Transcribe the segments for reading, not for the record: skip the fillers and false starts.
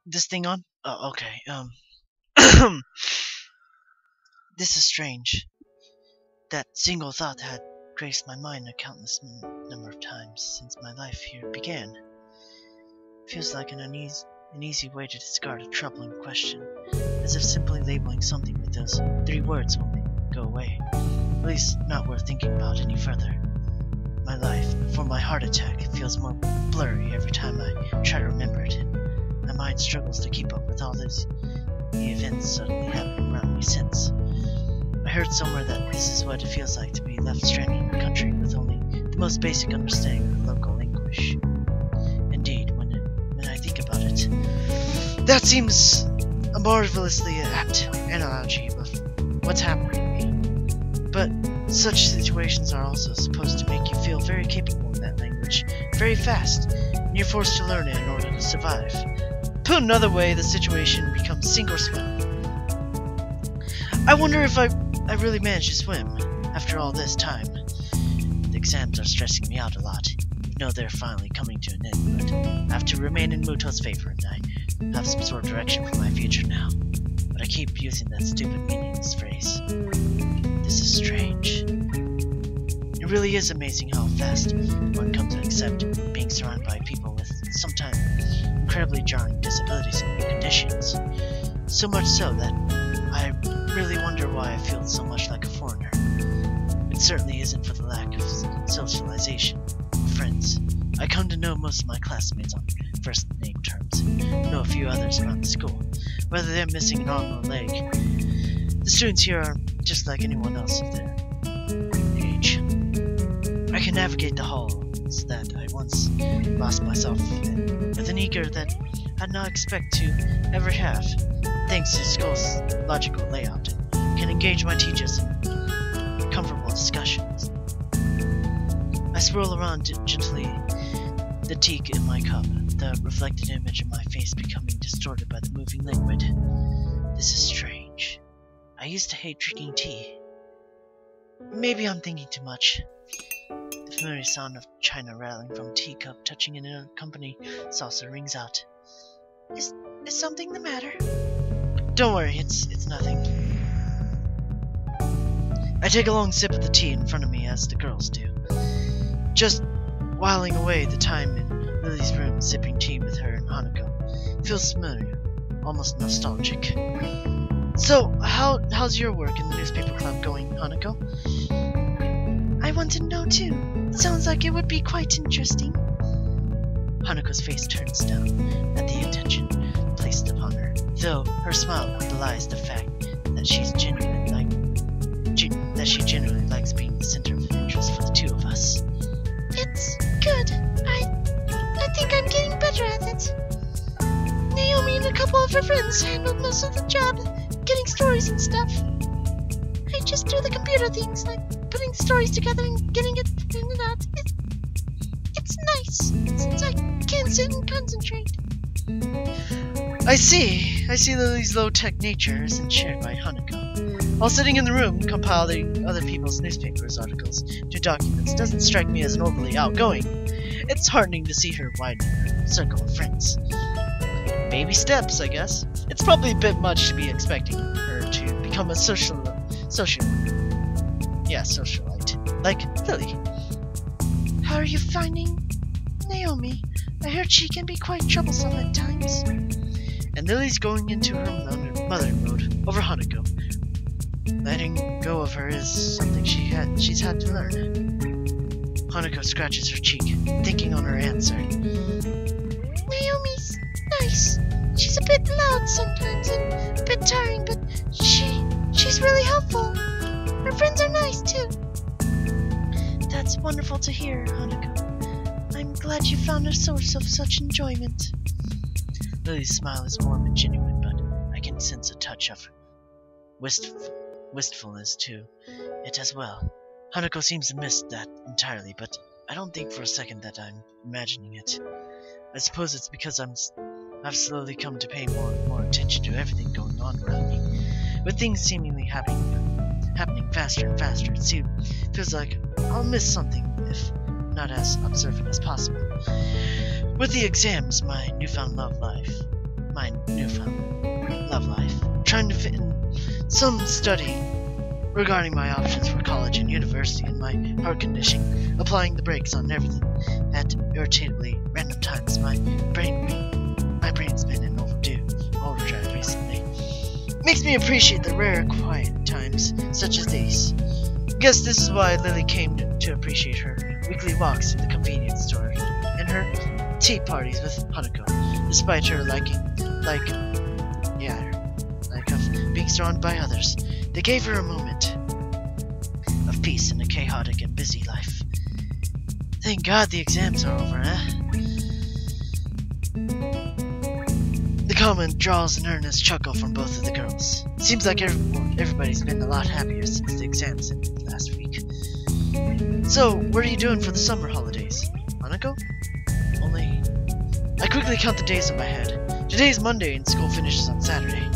this thing on? Oh, okay. This is strange. That single thought had graced my mind a countless number of times since my life here began. Feels like an easy way to discard a troubling question, as if simply labeling something with those 3 words will make it go away. At least not worth thinking about any further. My life before my heart attack feels more blurry every time I try to remember it, and my mind struggles to keep up with all the events suddenly happening around me since. I heard somewhere that this is what it feels like to be left stranded in a country with only the most basic understanding of the local English. Indeed, when I think about it, that seems a marvelously apt analogy of what's happening to me. But such situations are also supposed to make you feel very capable in that language, very fast, and you're forced to learn it in order to survive. Put another way, the situation becomes sink or swim. I wonder if I really managed to swim after all this time. The exams are stressing me out a lot, even though they're finally coming to an end, but I have to remain in Muto's favor, and I have some sort of direction for my future now. But I keep using that stupid meaningless phrase. This is strange. It really is amazing how fast one comes to accept being surrounded by people with sometimes incredibly jarring disabilities and conditions. So much so that I really wonder why I feel so much like a foreigner. It certainly isn't for the lack of socialization or friends. I come to know most of my classmates on first name terms, and know a few others around the school, whether they're missing an arm or a leg. The students here are just like anyone else of their age. I can navigate the halls that I once lost myself in with an eager that I'd not expect to ever have, thanks to the school's logical layout, and can engage my teachers in comfortable discussions. I swirl around gently the tea in my cup, the reflected image of my face becoming distorted by the moving liquid. This is strange. I used to hate drinking tea. Maybe I'm thinking too much. The familiar sound of china rattling from a teacup touching in a company saucer rings out. Is something the matter? Don't worry, it's nothing. I take a long sip of the tea in front of me as the girls do, just whiling away the time in Lily's room sipping tea with her and Hanako. It feels familiar, almost nostalgic. So, how's your work in the newspaper club going, Hanako? I want to know too. It sounds like it would be quite interesting. Hanako's face turns down at the attention placed upon her, though her smile belies the fact that she genuinely likes being the center of interest for the two of us. It's good. I think I'm getting better at it. Naomi and a couple of her friends handled most of the job, getting stories and stuff. I just do the computer things, like putting stories together and getting it printed out. It's nice, since I can't sit and concentrate. I see Lily's low-tech nature isn't shared by Hanako. While sitting in the room, compiling other people's newspapers articles to documents doesn't strike me as an overly outgoing. It's heartening to see her widen her circle of friends. Baby steps, I guess. It's probably a bit much to be expecting her to become a socialite, like Lily. How are you finding Naomi? I heard she can be quite troublesome at times. And Lily's going into her mothering mode over Hanako. Letting go of her is something she's had to learn. Hanako scratches her cheek, thinking on her answer. Naomi's nice. She's a bit loud sometimes and a bit tiring, but she's really helpful. Her friends are nice too. That's wonderful to hear, Hanako. I'm glad you found a source of such enjoyment. Lily's smile is warm and genuine, but I can sense a touch of wistfulness to it as well. Hanako seems to miss that entirely, but I don't think for a second that I'm imagining it. I suppose it's because I've slowly come to pay more and more attention to everything going on around me. With things seemingly happening faster and faster, it feels like I'll miss something if not as observant as possible. With the exams, my newfound love life, trying to fit in some study regarding my options for college and university and my heart condition, applying the brakes on everything at irritatingly random times. My brain's been in overdrive recently. Makes me appreciate the rare quiet times such as these. Guess this is why Lily came to appreciate her weekly walks to the convenience store and her tea parties with Hanako, despite her of being surrounded by others. They gave her a moment of peace in a chaotic and busy life. Thank God the exams are over, eh? The common draws an earnest chuckle from both of the girls. Seems like everybody's been a lot happier since the exams ended last week. So, what are you doing for the summer holidays, Hanako? I quickly count the days in my head. Today's Monday and school finishes on Saturday.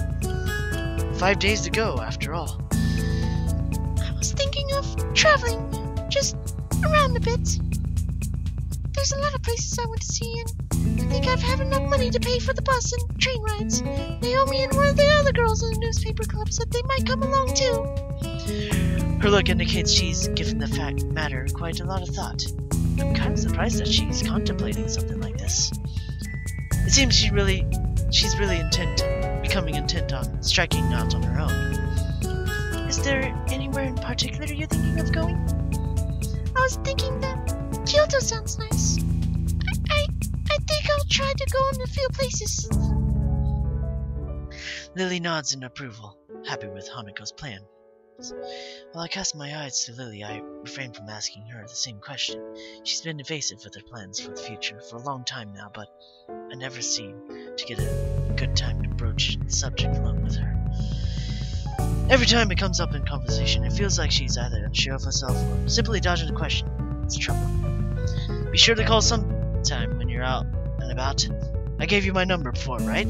5 days to go, after all. I was thinking of traveling, just around a bit. There's a lot of places I want to see, and I think I've had enough money to pay for the bus and train rides. Naomi and one of the other girls in the newspaper club said they might come along too. Her look indicates she's given the matter quite a lot of thought. I'm kind of surprised that she's contemplating something like this. It seems she's really becoming intent on striking out on her own. Is there anywhere in particular you're thinking of going? I was thinking that Kyoto sounds nice. I think I'll try to go in a few places. Lily nods in approval, happy with Hanako's plan. While I cast my eyes to Lily, I refrain from asking her the same question. She's been evasive with her plans for the future for a long time now, but I never seem to get a good time to broach the subject alone with her. Every time it comes up in conversation, it feels like she's either unsure of herself or simply dodging the question. It's trouble. Be sure to call sometime when you're out and about. I gave you my number before, right?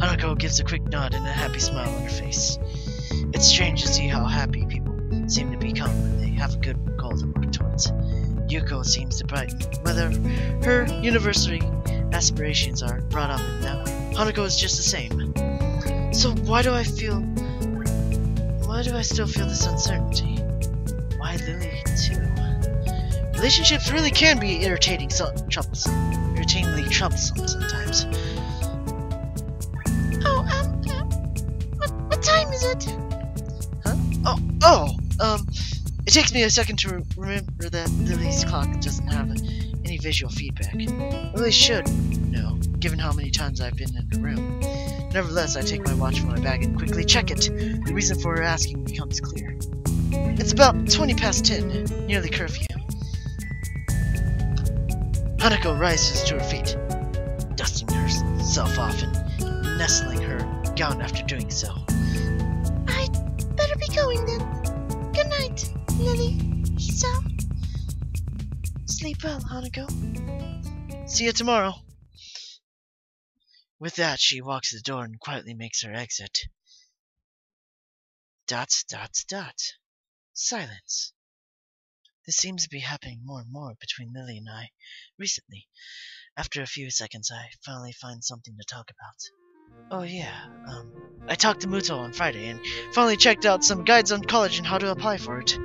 Hanako gives a quick nod and a happy smile on her face. It's strange to see how happy people seem to become when they have a good goal to work towards. Yuko seems to brighten, whether her university aspirations are brought up and now. Hanako is just the same. So why do I still feel this uncertainty? Why Lily too? Relationships really can be irritatingly troublesome sometimes. What time is it? Huh? It takes me a second to remember that Lily's clock doesn't have any visual feedback. Lily should know, given how many times I've been in her room. Nevertheless, I take my watch from my bag and quickly check it. The reason for her asking becomes clear. It's about 20 past 10, nearly curfew. Hanako rises to her feet, dusting herself off and nestling her gown after doing so. I'd better be going then. Good night, Lily. Hisa. Sleep well, Hanako. See you tomorrow. With that, she walks to the door and quietly makes her exit. ... Silence. This seems to be happening more and more between Lily and I recently. After a few seconds, I finally find something to talk about. Oh yeah, I talked to Muto on Friday and finally checked out some guides on college and how to apply for it.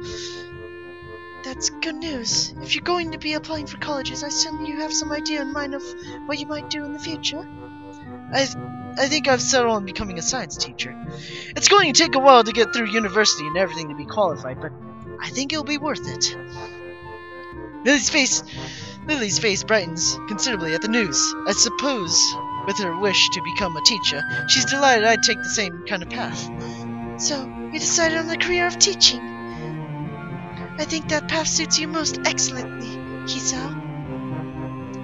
That's good news. If you're going to be applying for colleges, I assume you have some idea in mind of what you might do in the future? I think I've settled on becoming a science teacher. It's going to take a while to get through university and everything to be qualified, but I think it'll be worth it. Lily's face brightens considerably at the news. I suppose, with her wish to become a teacher, she's delighted I'd take the same kind of path. So, you decided on the career of teaching. I think that path suits you most excellently, Hisa.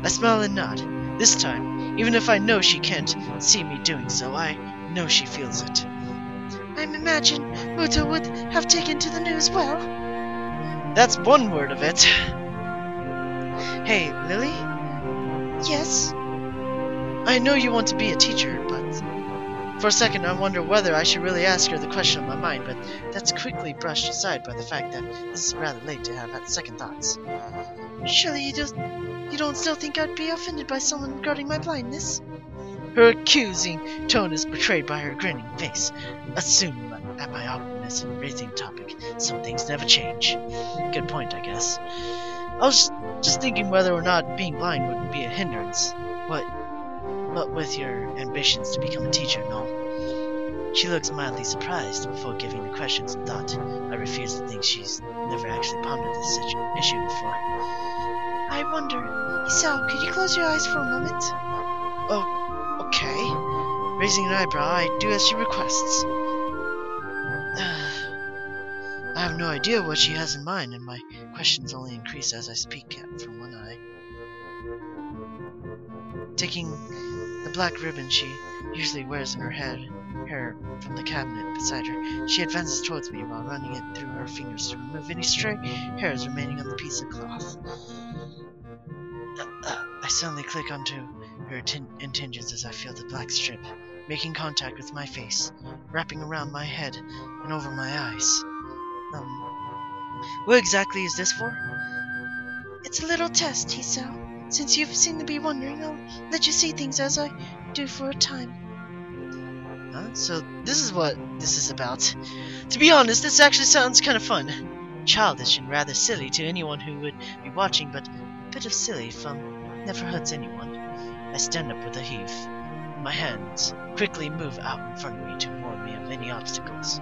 I smile and nod. This time, even if I know she can't see me doing so, I know she feels it. I imagine Muto would have taken to the news well. That's one word of it. Hey, Lily? Yes? I know you want to be a teacher, but for a second I wonder whether I should really ask her the question on my mind, but that's quickly brushed aside by the fact that this is rather late to have second thoughts. Surely you You don't still think I'd be offended by someone regarding my blindness? Her accusing tone is betrayed by her grinning face. Assume at my awkwardness in raising the topic. Some things never change. Good point, I guess. I was just thinking whether or not being blind would be a hindrance. What with your ambitions to become a teacher and all? She looks mildly surprised before giving the question some thought. I refuse to think she's never actually pondered this issue before. I wonder. Isao, could you close your eyes for a moment? Oh, okay. Raising an eyebrow, I do as she requests. I have no idea what she has in mind, and my questions only increase as I speak from one eye. Taking the black ribbon she usually wears in her hair from the cabinet beside her, she advances towards me while running it through her fingers to remove any stray hairs remaining on the piece of cloth. I suddenly click onto her intentions as I feel the black strip making contact with my face, wrapping around my head and over my eyes. What exactly is this for? It's a little test, Hisao. Since you seem to be wondering, I'll let you see things as I do for a time. So this is what this is about. To be honest, this actually sounds kind of fun. Childish and rather silly to anyone who would be watching, but a bit of silly fun never hurts anyone. I stand up with a heave. My hands quickly move out in front of me to warn me of any obstacles.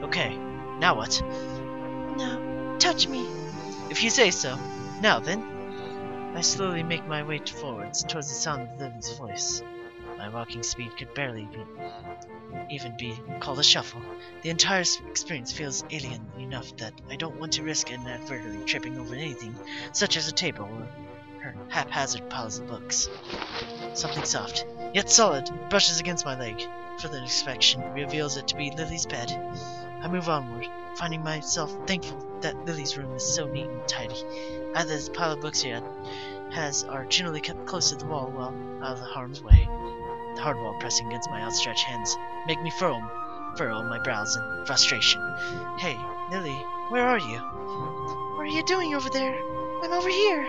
Okay, now what? Now, touch me. If you say so. Now then. I slowly make my way forwards towards the sound of Lily's voice. My walking speed could barely even be called a shuffle. The entire experience feels alien enough that I don't want to risk inadvertently tripping over anything, such as a table or her haphazard piles of books. Something soft, yet solid, brushes against my leg. Further inspection reveals it to be Lily's bed. I move onward, finding myself thankful that Lily's room is so neat and tidy. Either this pile of books here are generally kept close to the wall while out of harm's way. The hard wall pressing against my outstretched hands make me furrow my brows in frustration. Hey, Lily, where are you? What are you doing over there? I'm over here.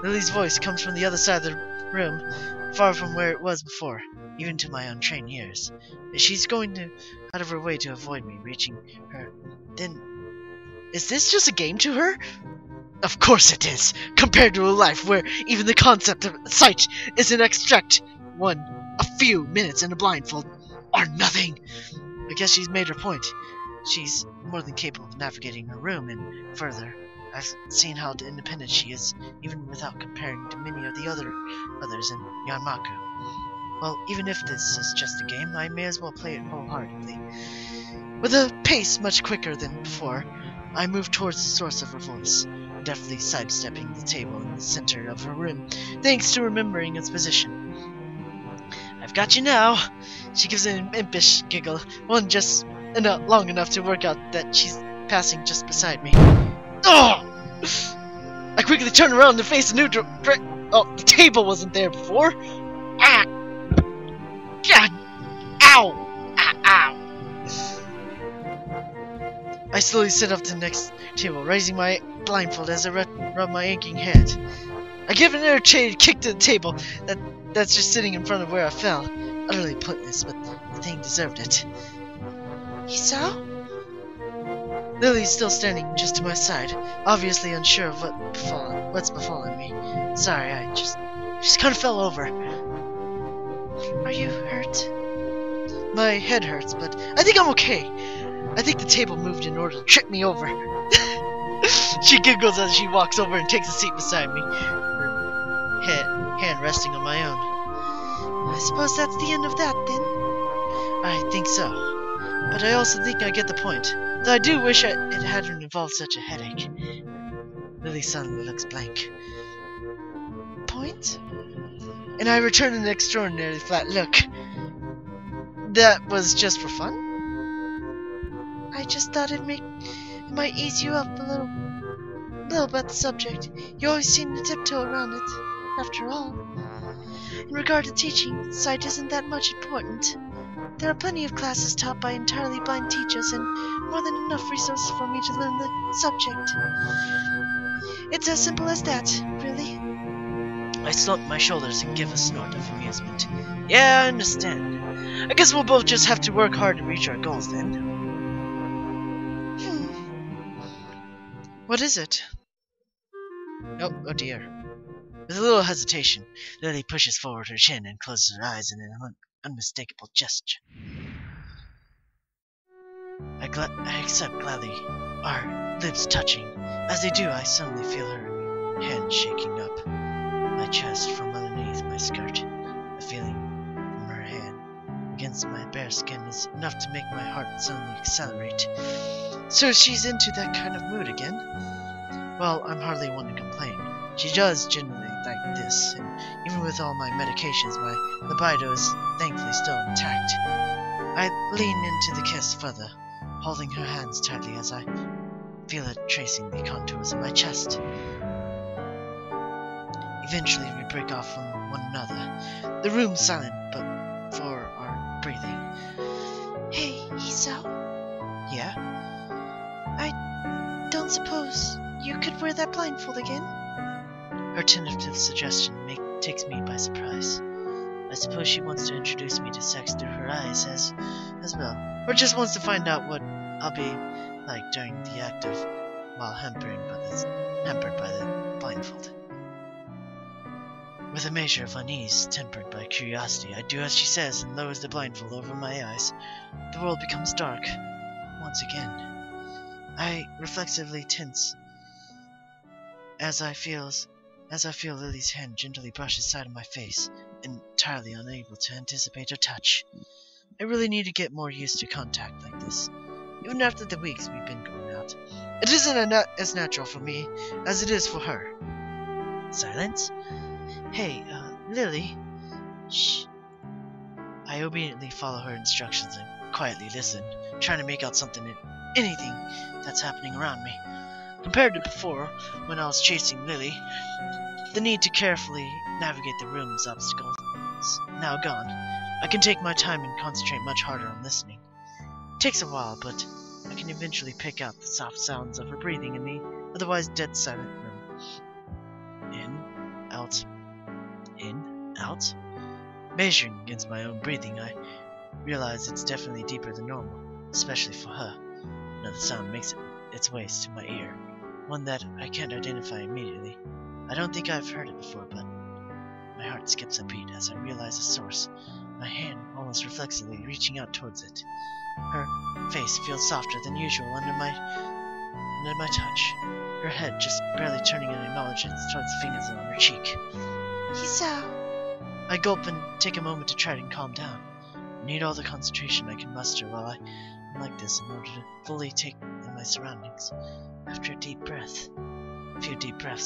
Lily's voice comes from the other side of the room, far from where it was before, even to my untrained ears. If she's going out of her way to avoid me reaching her, then is this just a game to her? Of course it is, compared to a life where even the concept of sight is an abstract one. A few minutes in a blindfold are nothing. I guess she's made her point. She's more than capable of navigating her room, and further, I've seen how independent she is, even without comparing to many of the others in Yamaku. Well, even if this is just a game, I may as well play it wholeheartedly. With a pace much quicker than before, I move towards the source of her voice, deftly sidestepping the table in the center of her room, thanks to remembering its position. I've got you now! She gives an impish giggle, one just long enough to work out that she's passing just beside me. Oh! I quickly turn around to face a new oh, the table wasn't there before! Ah! God! Ow! Ah, ow! I slowly sit up to the next table, raising my blindfold as I rub my aching hand. I give an irritated kick to the table that's just sitting in front of where I fell. Utterly pointless, but the thing deserved it. Isao? Lily's still standing just to my side, obviously unsure of what's befallen me. Sorry, I just kind of fell over. Are you hurt? My head hurts, but I think I'm okay. I think the table moved in order to trip me over. She giggles as she walks over and takes a seat beside me, her hand resting on my own. I suppose that's the end of that, then? I think so. But I also think I get the point, though I do wish it hadn't involved such a headache. Lily suddenly looks blank. Point? And I return an extraordinarily flat look. That was just for fun? I just thought it might ease you up a little about the subject. You always seem to tiptoe around it, after all. In regard to teaching, sight isn't that much important. There are plenty of classes taught by entirely blind teachers and more than enough resources for me to learn the subject. It's as simple as that, really. I slump my shoulders and give a snort of amusement. Yeah, I understand. I guess we'll both just have to work hard to reach our goals then. What is it? Oh dear. With a little hesitation, Lily pushes forward her chin and closes her eyes in an unmistakable gesture. I accept gladly, our lips touching. As they do, I suddenly feel her hand shaking up my chest from underneath my skirt. The feeling from her hand against my bare skin is enough to make my heart suddenly accelerate. So she's into that kind of mood again? Well, I'm hardly one to complain. She does genuinely like this, and even with all my medications, my libido is thankfully still intact. I lean into the kiss further, holding her hands tightly as I feel it tracing the contours of my chest. Eventually, we break off from one another. The room's silent, but for our breathing. Hey, Isao. Yeah? I don't suppose you could wear that blindfold again? Her tentative suggestion takes me by surprise. I suppose she wants to introduce me to sex through her eyes as well, or just wants to find out what I'll be like during the act while hampered by the blindfold. With a measure of unease tempered by curiosity, I do as she says and lowers the blindfold over my eyes. The world becomes dark once again. I reflexively tense as I feel Lily's hand gently brush the side of my face, entirely unable to anticipate her touch. I really need to get more used to contact like this, even after the weeks we've been going out. It isn't as natural for me as it is for her. Silence? Hey, Lily. Shh. I obediently follow her instructions and quietly listen, trying to make out anything that's happening around me. Compared to before, when I was chasing Lily, the need to carefully navigate the room's obstacles is now gone. I can take my time and concentrate much harder on listening. It takes a while, but I can eventually pick out the soft sounds of her breathing in the otherwise dead silent room. In, out, in, out. Measuring against my own breathing, I realize it's definitely deeper than normal, especially for her. Another sound makes its way to my ear, one that I can't identify immediately. I don't think I've heard it before, but my heart skips a beat as I realize the source, my hand almost reflexively reaching out towards it. Her face feels softer than usual under my touch, her head just barely turning in acknowledgement towards the fingers on her cheek. Isao. I gulp and take a moment to try and calm down. I need all the concentration I can muster while I'm like this in order to fully take in my surroundings. After a few deep breaths,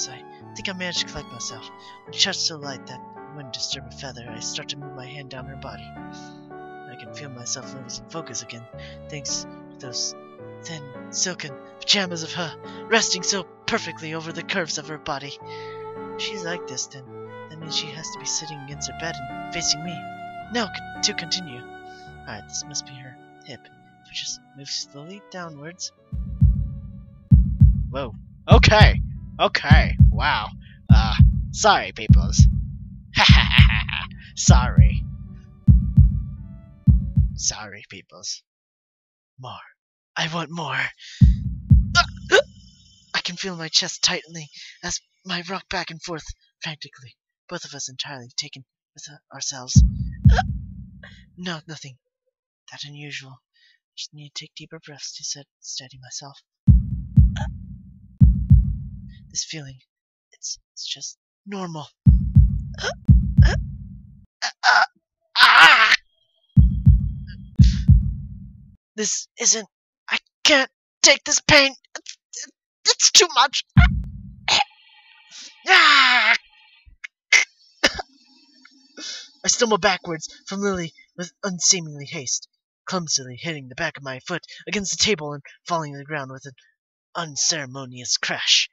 I think I managed to collect myself. With a touch so light that it wouldn't disturb a feather, I start to move my hand down her body. I can feel myself losing focus again, thanks to those thin, silken pajamas of her, resting so perfectly over the curves of her body. If she's like this, then that means she has to be sitting against her bed and facing me. Now, to continue. Alright, this must be her hip. If we just move slowly downwards. Whoa. Okay, wow. Sorry, peoples. Sorry. Sorry, peoples. More. I want more. I can feel my chest tightening as I rock back and forth frantically, both of us entirely taken with ourselves. No, nothing that unusual. Just need to take deeper breaths to steady myself. This feeling, it's just normal. This isn't. I can't take this pain. It's too much. I stumble backwards from Lily with unseemly haste, clumsily hitting the back of my foot against the table and falling to the ground with an unceremonious crash.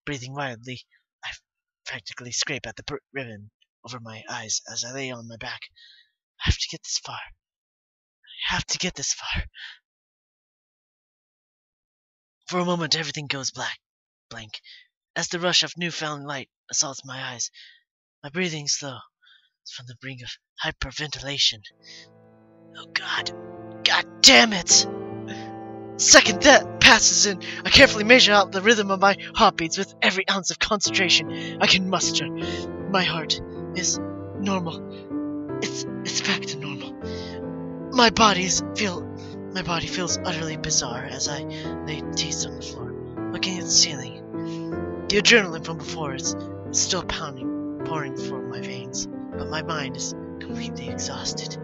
Breathing wildly, I practically scrape at the ribbon over my eyes as I lay on my back. I have to get this far. For a moment, everything goes blank, as the rush of newfound light assaults my eyes. My breathing's slow. It's from the brink of hyperventilation. Oh God. God damn it! Second that passes in, I carefully measure out the rhythm of my heartbeats with every ounce of concentration I can muster. My heart is normal. It's back to normal. My body feels utterly bizarre as I lay dazed on the floor, looking at the ceiling. The adrenaline from before is still pouring through my veins, but my mind is completely exhausted.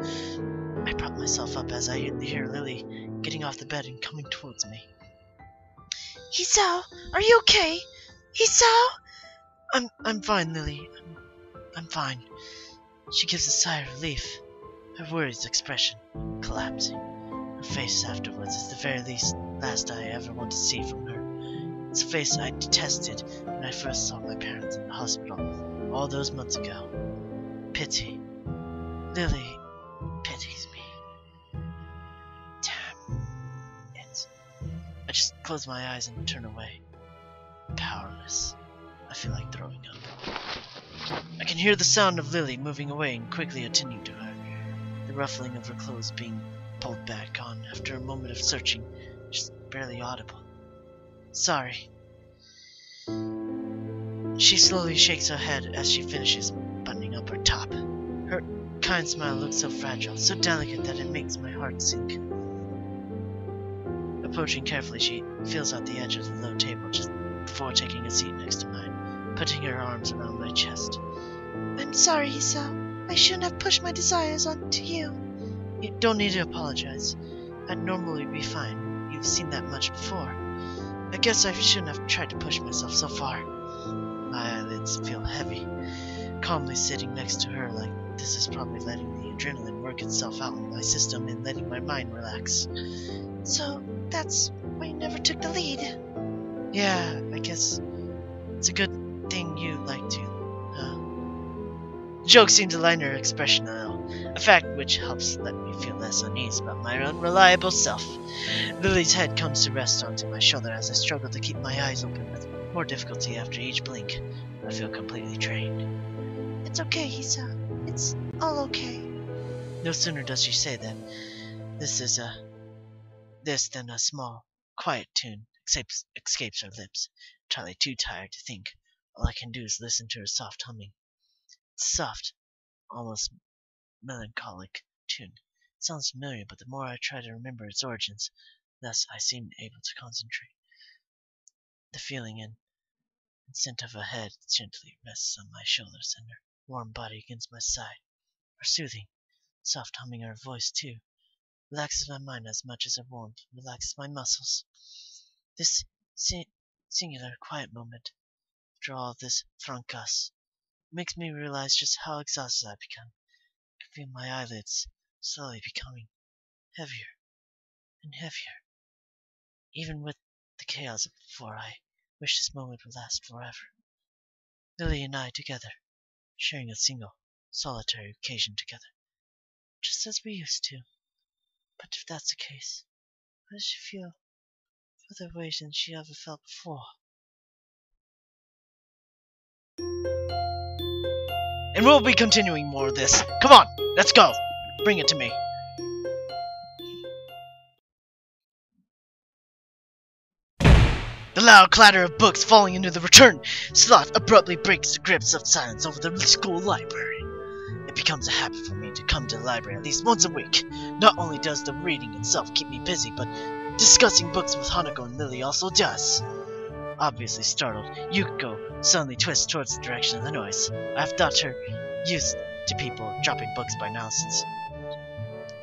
I prop myself up as I hear Lily getting off the bed and coming towards me. Hisao, are you okay? Hisao? I'm fine, Lily. I'm fine. She gives a sigh of relief, her worried expression collapsing. Her face afterwards is the very last I ever want to see from her. It's a face I detested when I first saw my parents in the hospital all those months ago. Pity. Lily pities me. Damn it. I just close my eyes and turn away. Powerless. I feel like throwing up. I can hear the sound of Lily moving away and quickly attending to her. The ruffling of her clothes being pulled back on after a moment of searching, just barely audible. Sorry. She slowly shakes her head as she finishes buttoning up her top. Her kind smile looks so fragile, so delicate that it makes my heart sink. Approaching carefully, she feels out the edge of the low table just before taking a seat next to mine, putting her arms around my chest. I'm sorry, Hisao. I shouldn't have pushed my desires onto you. You don't need to apologize. I'd normally be fine. You've seen that much before. I guess I shouldn't have tried to push myself so far. My eyelids feel heavy. Calmly sitting next to her like this is probably letting the adrenaline work itself out in my system and letting my mind relax. So, that's why you never took the lead. Yeah, I guess it's a good thing you like to, huh? The joke seems to lighten her expression a little, a fact which helps let me feel less uneasy about my unreliable self. Lily's head comes to rest onto my shoulder as I struggle to keep my eyes open with more difficulty after each blink. I feel completely drained. It's okay, Hisao. It's all okay. No sooner does she say that, this than a small, quiet tune escapes her lips. Entirely too tired to think. All I can do is listen to her soft humming. It's a soft, almost melancholic tune. It sounds familiar, but the more I try to remember its origins, less I seem able to concentrate. The feeling and scent of her head gently rests on my shoulders, and her warm body against my side are soothing. Soft humming of her voice, too, relaxes my mind as much as her warmth relaxes my muscles. This singular quiet moment, after all this fracas, makes me realize just how exhausted I've become. I can feel my eyelids slowly becoming heavier and heavier. Even with the chaos of before, I wish this moment would last forever. Lily and I together, sharing a single, solitary occasion together, just as we used to. But if that's the case, how does she feel further away than she ever felt before? And we'll be continuing more of this. Come on, let's go. Bring it to me. The loud clatter of books falling into the return slot abruptly breaks the grips of silence over the school library. It becomes a habit for me to come to the library at least once a week. Not only does the reading itself keep me busy, but discussing books with Hanako and Lily also does. Obviously startled, Yukiko suddenly twists towards the direction of the noise. I've thought her used to people dropping books by now since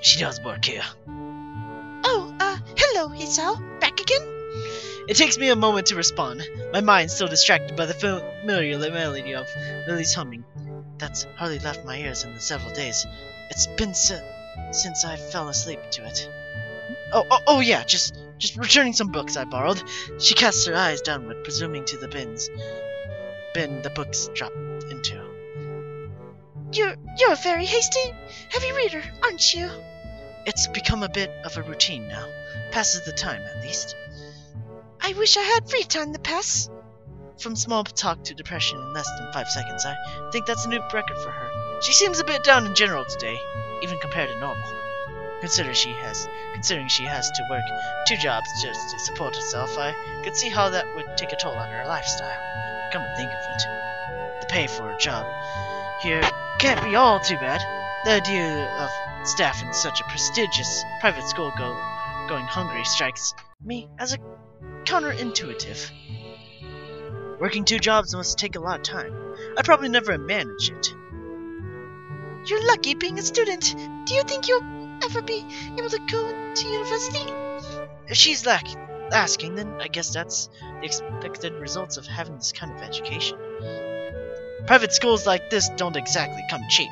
she does work here. Oh, hello, Hisao. Back again? It takes me a moment to respond, my mind still distracted by the familiar melody of Lily's humming. That's hardly left my ears in the several days. It's been since I fell asleep to it. Oh yeah, just returning some books I borrowed. She casts her eyes downward, presuming to the bin the books drop into. You're a very hasty, heavy reader, aren't you? It's become a bit of a routine now. Passes the time, at least. I wish I had free time to pass. from small talk to depression in less than 5 seconds. I think that's a new record for her. She seems a bit down in general today, even compared to normal. Considering she has to work 2 jobs just to support herself, I could see how that would take a toll on her lifestyle. Come to think of it, the pay for a job here can't be all too bad. The idea of staff in such a prestigious private school going hungry strikes me as a counterintuitive. Working 2 jobs must take a lot of time. I'd probably never manage it. You're lucky being a student. Do you think you'll ever be able to go to university? If she's asking, then I guess that's the expected results of having this kind of education. Private schools like this don't exactly come cheap.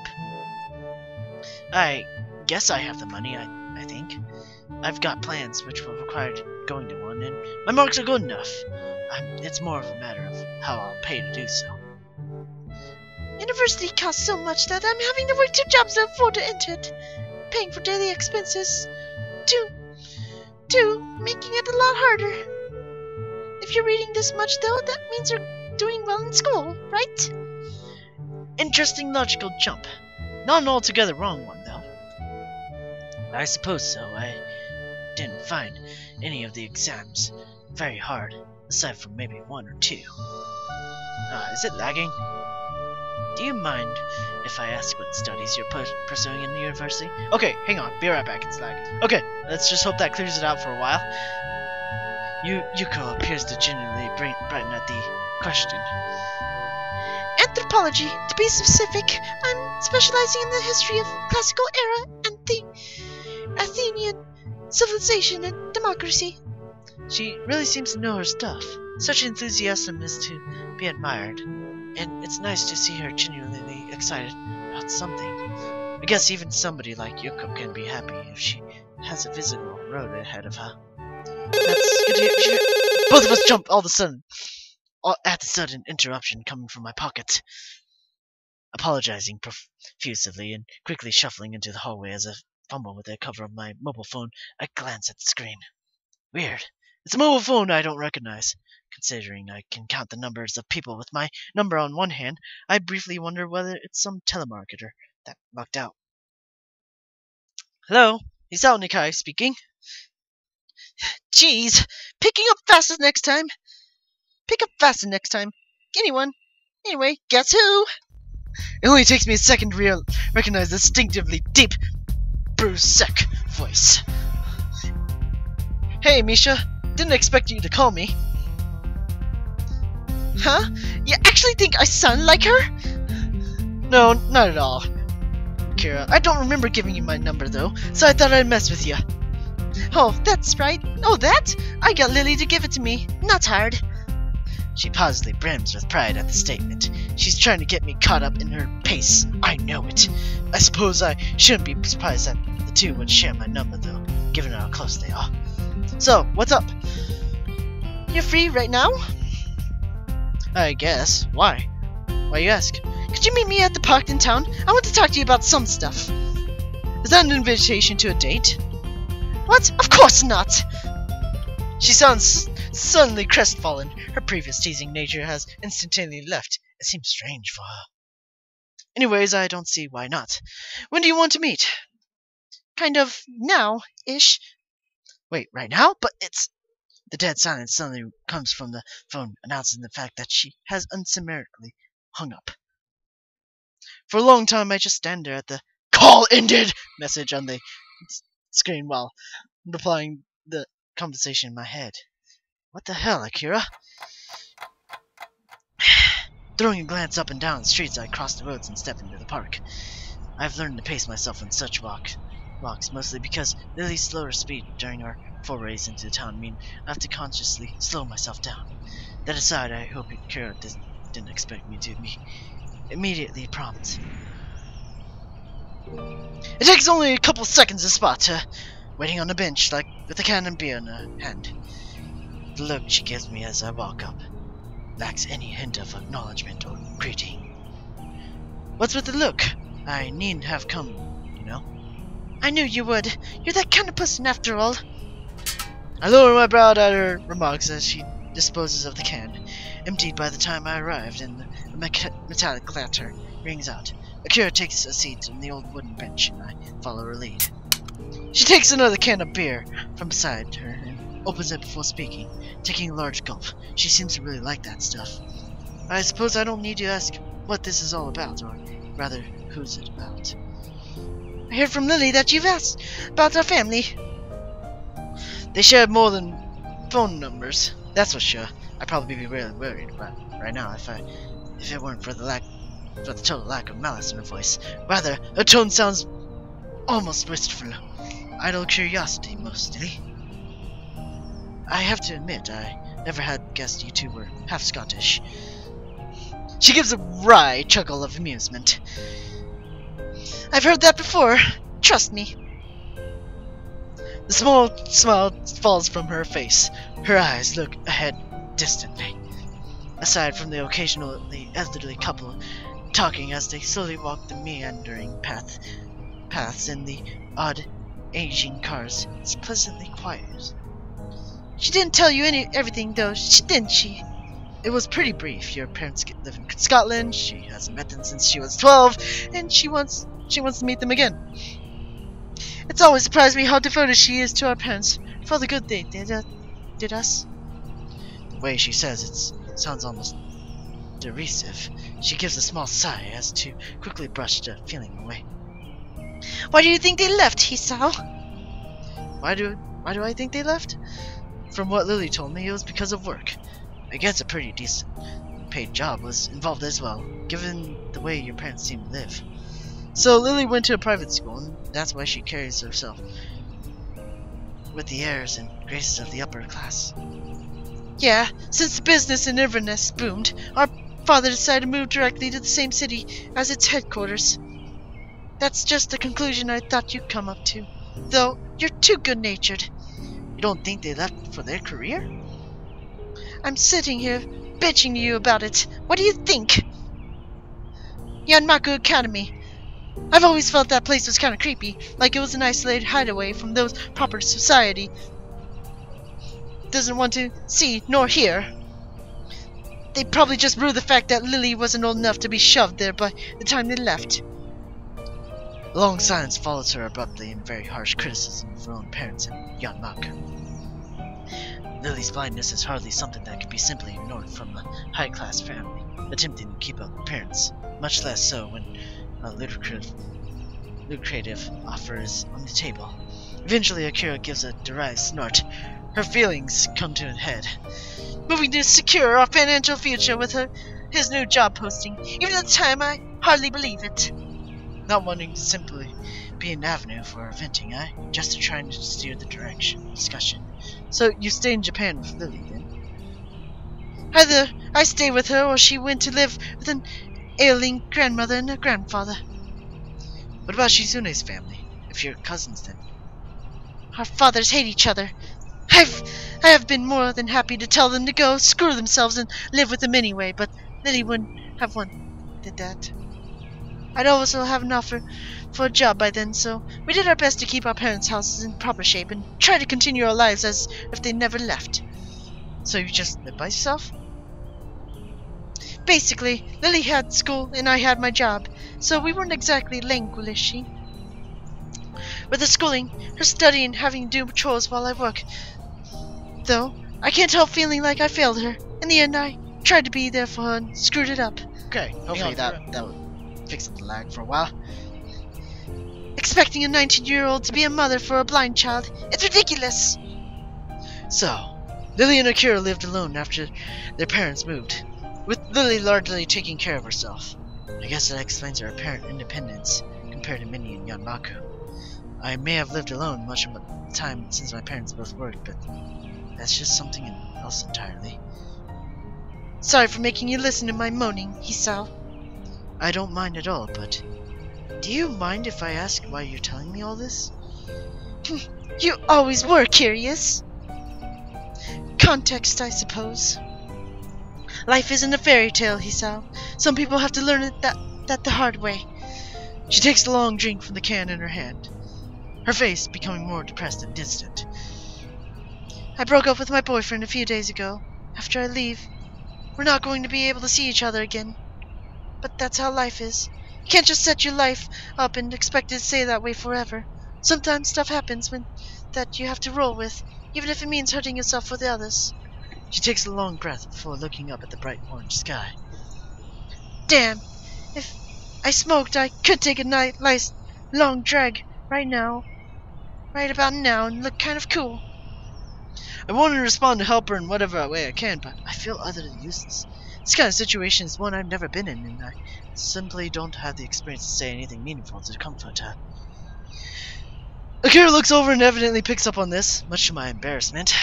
I guess I have the money, I think. I've got plans which will require going to one, and my marks are good enough. It's more of a matter of how I'll pay to do so. University costs so much that I'm having to work 2 jobs to afford to enter it. Paying for daily expenses, to making it a lot harder. If you're reading this much, though, that means you're doing well in school, right? Interesting logical jump. Not an altogether wrong one, though. I suppose so. I didn't find any of the exams very hard, aside from maybe 1 or 2. Is it lagging? Do you mind if I ask what studies you're pursuing in the university? Okay, hang on. Be right back. It's lagging. Okay, let's just hope that clears it out for a while. Yuko appears to genuinely brighten at the question. Anthropology, to be specific. I'm specializing in the history of classical era and the Athenian civilization and democracy. She really seems to know her stuff. Such enthusiasm is to be admired, and it's nice to see her genuinely excited about something. I guess even somebody like Yuko can be happy if she has a visible road ahead of her. That's good to hear. Both of us jump all of a sudden. At the sudden interruption coming from my pocket. Apologizing profusively and quickly shuffling into the hallway as I fumble with the cover of my mobile phone, I glance at the screen. Weird. It's a mobile phone I don't recognize. Considering I can count the numbers of people with my number on one hand, I briefly wonder whether it's some telemarketer that lucked out. Hello, Isao Nikai speaking. Jeez, picking up faster next time. Pick up faster next time. Anyway, guess who? It only takes me a second to recognize the distinctively deep, bruised voice. Hey, Misha. Didn't expect you to call me. Huh? You actually think I sound like her? No, not at all. Kira, I don't remember giving you my number though, so I thought I'd mess with you. Oh, that's right. Oh, that? I got Lily to give it to me. Not hard. She positively brims with pride at the statement. She's trying to get me caught up in her pace. I know it. I suppose I shouldn't be surprised that the two would share my number though, given how close they are. So, what's up? You're free right now? I guess. Why? Why you ask? Could you meet me at the park in town? I want to talk to you about some stuff. Is that an invitation to a date? What? Of course not! She sounds suddenly crestfallen. Her previous teasing nature has instantaneously left. It seems strange for her. Anyways, I don't see why not. When do you want to meet? Kind of now-ish. Wait, right now? But it's... The dead silence suddenly comes from the phone, announcing the fact that she has unsymmetrically hung up. For a long time, I just stand there at the "call ended" message on the screen while replying the conversation in my head. What the hell, Akira? Throwing a glance up and down the streets, I cross the roads and step into the park. I've learned to pace myself in such walks, mostly because Lily's slower speed during our forays into the town mean I have to consciously slow myself down. That aside, I hope Akira didn't expect me to be immediately prompt. It takes only a couple seconds to spot her, waiting on a bench, like with a can of beer in her hand. The look she gives me as I walk up lacks any hint of acknowledgement or greeting. What's with the look? I needn't have come, you know. I knew you would. You're that kind of person after all. I lower my brow at her remarks as she disposes of the can, emptied by the time I arrived, and a metallic clatter rings out. Akira takes a seat on the old wooden bench, and I follow her lead. She takes another can of beer from beside her and opens it before speaking, taking a large gulp. She seems to really like that stuff. I suppose I don't need to ask what this is all about, or rather, who's it about. I heard from Lily that you've asked about our family. They shared more than phone numbers, that's for sure. I'd probably be really worried about right now if it weren't for the total lack of malice in her voice. Rather, her tone sounds almost wistful. Idle curiosity, mostly. I have to admit, I never had guessed you two were half Scottish. She gives a wry chuckle of amusement. I've heard that before. Trust me. The small smile falls from her face. Her eyes look ahead distantly. Aside from the occasionally elderly couple talking as they slowly walk the meandering paths and the odd aging cars, it's pleasantly quiet. She didn't tell you everything, though, didn't she? It was pretty brief. Your parents live in Scotland. She hasn't met them since she was 12, and she wants to meet them again. It's always surprised me how devoted she is to our parents for the good they did us. The way she says it sounds almost derisive. She gives a small sigh as to quickly brush the feeling away. Why do you think they left, Hisao? Why do I think they left? From what Lily told me, it was because of work. I guess a pretty decent paid job was involved as well, given the way your parents seem to live. So Lily went to a private school, and that's why she carries herself with the airs and graces of the upper class. Yeah, since the business in Inverness boomed, our father decided to move directly to the same city as its headquarters. That's just the conclusion I thought you'd come up to. Though, you're too good-natured. You don't think they left for their career? I'm sitting here bitching to you about it. What do you think? Yanmaku Academy. I've always felt that place was kind of creepy, like it was an isolated hideaway from those proper society doesn't want to see nor hear. They probably just rue the fact that Lily wasn't old enough to be shoved there by the time they left. A long silence follows her abruptly in very harsh criticism of her own parents and Yanmaku. Lily's blindness is hardly something that could be simply ignored from a high-class family attempting to keep up appearance, much less so when a lucrative offer is on the table. Eventually, Akira gives a derisive snort. Her feelings come to a head. Moving to secure our financial future with his new job posting. Even at the time, I hardly believe it. Not wanting to simply be an avenue for venting, just trying to steer the discussion. So you stay in Japan with Lily, then? Either I stay with her, or she went to live with an ailing grandmother and a grandfather. What about Shizune's family? If you're cousins, then? Our fathers hate each other. I have been more than happy to tell them to go screw themselves and live with them anyway, but Lily wouldn't have wanted that. I'd also have an offer for a job by then, so we did our best to keep our parents' houses in proper shape and try to continue our lives as if they never left. So you just lived by yourself? Basically, Lily had school and I had my job, so we weren't exactly languishing. With her schooling, her studying, having to do chores while I work. Though, I can't help feeling like I failed her. In the end, I tried to be there for her and screwed it up. Okay, hopefully that will fix up the lag for a while. Expecting a 19-year-old to be a mother for a blind child, it's ridiculous! So, Lily and Akira lived alone after their parents moved, with Lily largely taking care of herself. I guess that explains her apparent independence compared to Minnie and Yanmaku. I may have lived alone much of the time since my parents both worked, but that's just something else entirely. Sorry for making you listen to my moaning, Hisao. I don't mind at all, but do you mind if I ask why you're telling me all this? You always were curious. Context, I suppose. Life isn't a fairy tale, Hisao. Some people have to learn it that the hard way. She takes a long drink from the can in her hand, her face becoming more depressed and distant. I broke up with my boyfriend a few days ago. After I leave, we're not going to be able to see each other again. But that's how life is. You can't just set your life up and expect it to stay that way forever. Sometimes stuff happens that you have to roll with, even if it means hurting yourself for the others. She takes a long breath before looking up at the bright orange sky. Damn, if I smoked, I could take a nice long drag right about now, and look kind of cool. I want to respond to help her in whatever way I can, but I feel utterly useless. This kind of situation is one I've never been in, and I simply don't have the experience to say anything meaningful to comfort her. Akira looks over and evidently picks up on this, much to my embarrassment.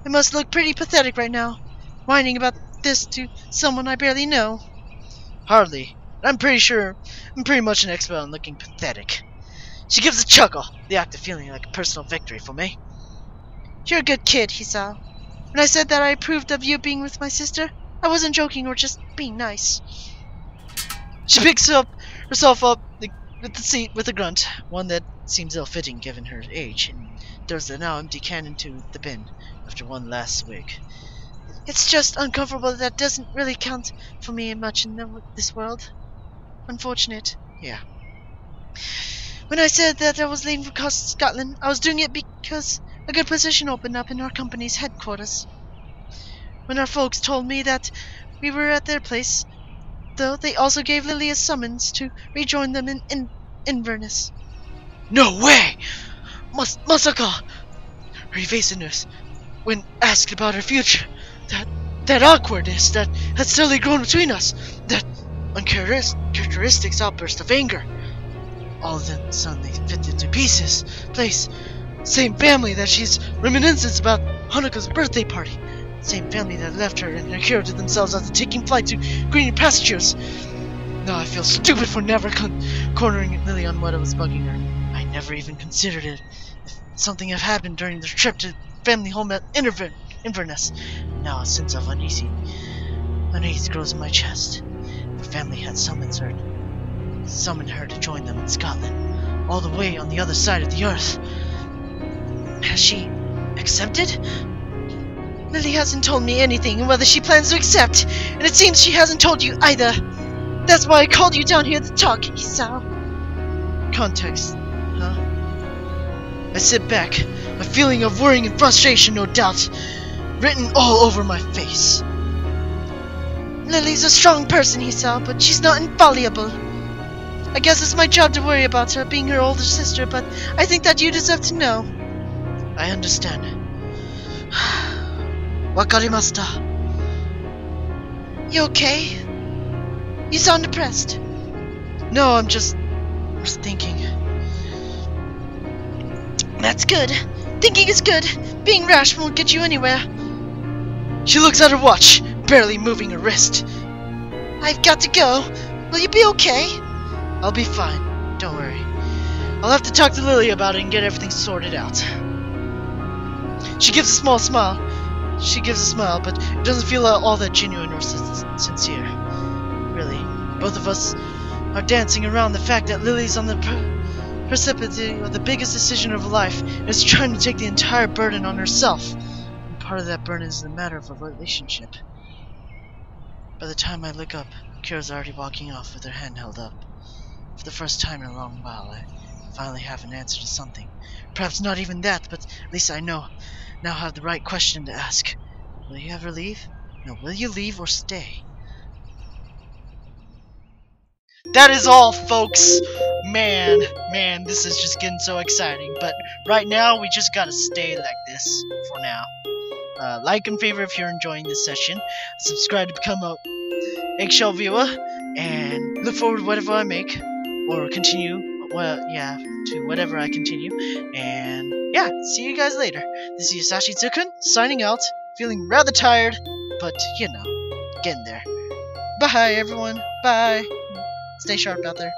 I must look pretty pathetic right now, whining about this to someone I barely know. Hardly. I'm pretty much an expert on looking pathetic. She gives a chuckle, the act of feeling like a personal victory for me. You're a good kid, Hisao. When I said that I approved of you being with my sister, I wasn't joking or just being nice. She picks herself up with the seat with a grunt, one that seems ill-fitting given her age, and throws the now empty can into the bin after one last swig. It's just uncomfortable that doesn't really count for me much in this world. Unfortunate. Yeah. When I said that I was leaving for Scotland, I was doing it because a good position opened up in our company's headquarters. When our folks told me that we were at their place, though, they also gave Lily a summons to rejoin them in Inverness. No way! Masaka! Her evasiveness, when asked about her future, that awkwardness that had slowly grown between us, that uncharacteristic outburst of anger, all of them suddenly fit into pieces. Place, same family that she's reminiscence about Hanukkah's birthday party. Same family that left her and Akira to themselves after taking flight to greener pastures. Now I feel stupid for never cornering Lily on what was bugging her. I never even considered it. If something had happened during the trip to family home at Inverness. Now a sense of unease grows in my chest. The family had summoned her to join them in Scotland, all the way on the other side of the earth. Has she accepted? Lily hasn't told me anything whether she plans to accept, and it seems she hasn't told you either. That's why I called you down here to talk, Hisao. Context, huh? I sit back, a feeling of worrying and frustration, no doubt, written all over my face. Lily's a strong person, Hisao, but she's not infallible. I guess it's my job to worry about her, being her older sister, but I think that you deserve to know. I understand. Wakarimashita. You okay? You sound depressed. No, I'm just thinking. That's good. Thinking is good. Being rash won't get you anywhere. She looks at her watch, barely moving her wrist. I've got to go. Will you be okay? I'll be fine. Don't worry. I'll have to talk to Lily about it and get everything sorted out. She gives a small smile. But it doesn't feel all that genuine or sincere. Really, both of us are dancing around the fact that Lily's on the precipice of the biggest decision of her life and is trying to take the entire burden on herself. And part of that burden is the matter of a relationship. By the time I look up, Kira's already walking off with her hand held up. For the first time in a long while, I finally have an answer to something. Perhaps not even that, but at least I now have the right question to ask. Will you ever leave? No, will you leave or stay? That is all, folks! Man, this is just getting so exciting. But right now, we just gotta stay like this for now. Like and favorite if you're enjoying this session. Subscribe to become a eggshell viewer. And look forward to whatever I make. Or continue. Well, yeah, to whatever I continue. And yeah, see you guys later. This is Tsu-Kun signing out. Feeling rather tired, but you know, getting there. Bye, everyone. Bye. Stay sharp out there.